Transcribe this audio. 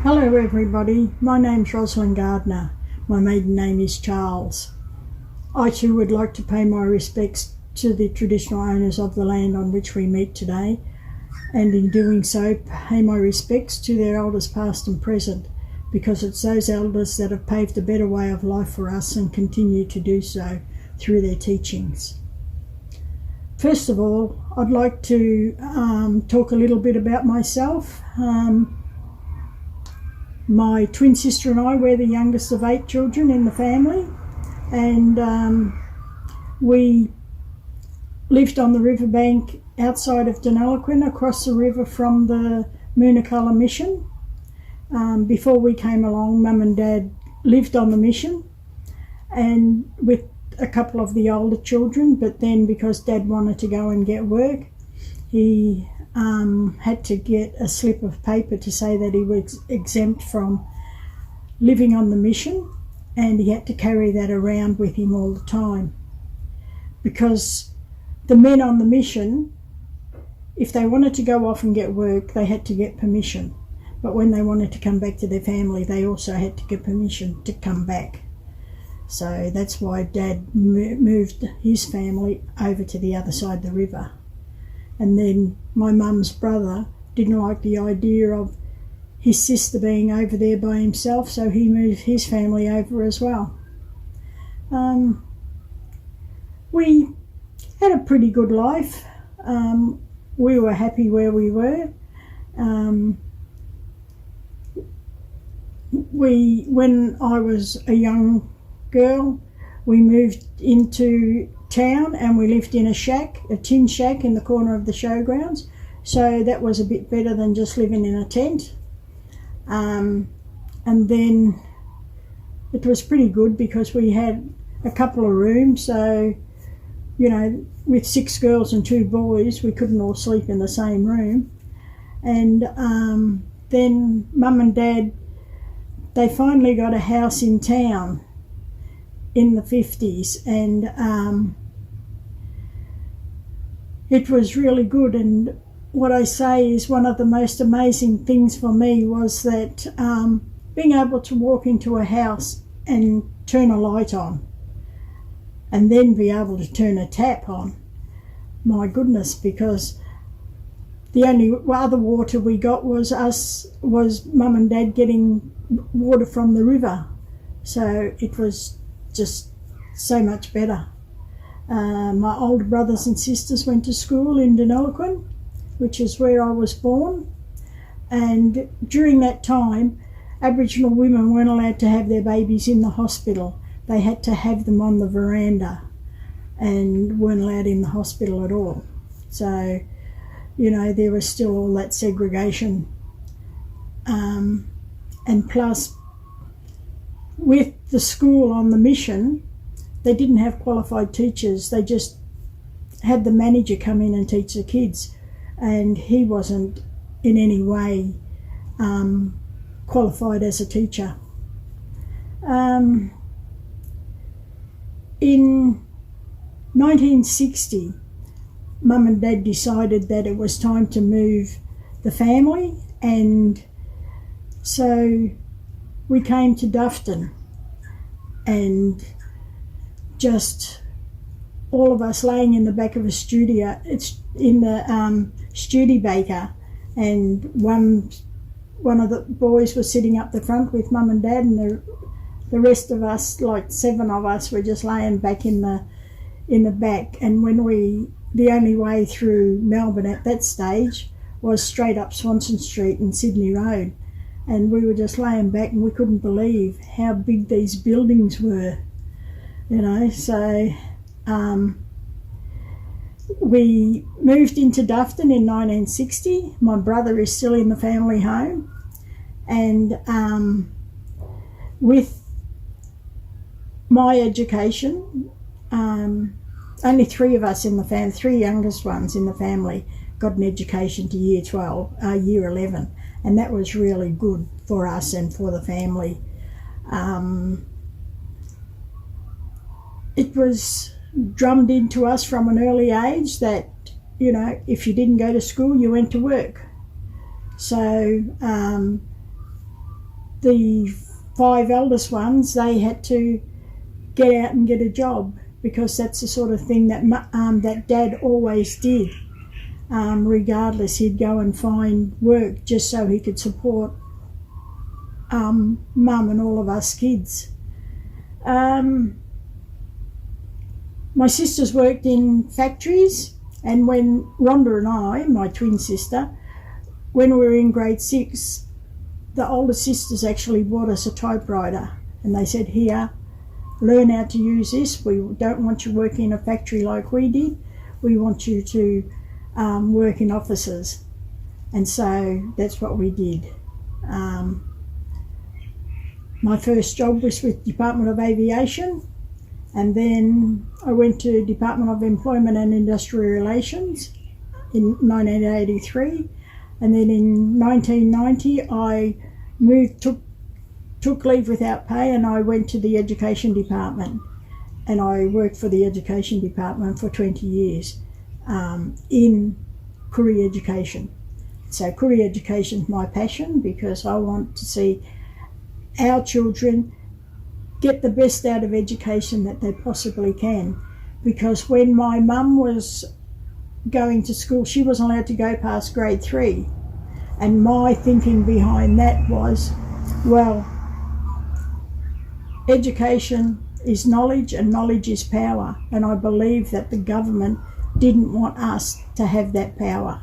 Hello everybody, my name's Roslyn Gardner. My maiden name is Charles. I too would like to pay my respects to the traditional owners of the land on which we meet today, and in doing so pay my respects to their elders past and present, because it's those elders that have paved a better way of life for us and continue to do so through their teachings. First of all, I'd like to talk a little bit about myself. My twin sister and I, we're the youngest of 8 children in the family, and we lived on the riverbank outside of Deniliquin, across the river from the Moonacalla mission. Before we came along, Mum and Dad lived on the mission and with a couple of the older children, but then because Dad wanted to go and get work, he had to get a slip of paper to say that he was exempt from living on the mission, and he had to carry that around with him all the time, because the men on the mission, if they wanted to go off and get work, they had to get permission, but when they wanted to come back to their family, they also had to get permission to come back. So that's why Dad moved his family over to the other side of the river. And then my mum's brother didn't like the idea of his sister being over there by himself, so he moved his family over as well. We had a pretty good life. We were happy where we were. When I was a young girl, we moved into town and we lived in a shack, a tin shack in the corner of the showgrounds, so that was a bit better than just living in a tent. And then it was pretty good because we had a couple of rooms, so you know, with 6 girls and 2 boys, we couldn't all sleep in the same room. And then Mum and Dad, they finally got a house in town in the 50s, and it was really good. And what I say is one of the most amazing things for me was that being able to walk into a house and turn a light on and then be able to turn a tap on. My goodness, because the only other water we got was Mum and Dad getting water from the river, so it was just so much better. My older brothers and sisters went to school in Deniliquin, which is where I was born, and during that time Aboriginal women weren't allowed to have their babies in the hospital. They had to have them on the veranda and weren't allowed in the hospital at all. So, you know, there was still all that segregation. And plus, with the school on the mission, they didn't have qualified teachers. They just had the manager come in and teach the kids, and he wasn't in any way qualified as a teacher. In 1960, Mum and Dad decided that it was time to move the family, and so we came to Dufton, and just all of us laying in the back of a studio. It's in the Studebaker, and one of the boys was sitting up the front with Mum and Dad, and the rest of us, like 7 of us, were just laying back in the back. And the only way through Melbourne at that stage was straight up Swanson Street and Sydney Road, and we were just laying back and we couldn't believe how big these buildings were, you know. So we moved into Dufton in 1960. My brother is still in the family home, and with my education, only 3 of us in the family, 3 youngest ones in the family, got an education to year 11, and that was really good for us and for the family. It was drummed into us from an early age that, you know, if you didn't go to school, you went to work. So the 5 eldest ones, they had to get out and get a job, because that's the sort of thing that that Dad always did. Regardless, he'd go and find work just so he could support Mum and all of us kids. My sisters worked in factories, and when Rhonda and I, my twin sister, when we were in grade 6, the older sisters actually bought us a typewriter, and they said, "Here, learn how to use this. We don't want you working in a factory like we did. We want you to work in offices." And so that's what we did. My first job was with Department of Aviation, and then I went to Department of Employment and Industrial Relations in 1983, and then in 1990 I took leave without pay, and I went to the Education Department, and I worked for the Education Department for 20 years in Koori education. So Koori education is my passion, because I want to see our children get the best out of education that they possibly can. Because when my mum was going to school, she wasn't allowed to go past grade 3. And my thinking behind that was, well, education is knowledge and knowledge is power. And I believe that the government didn't want us to have that power.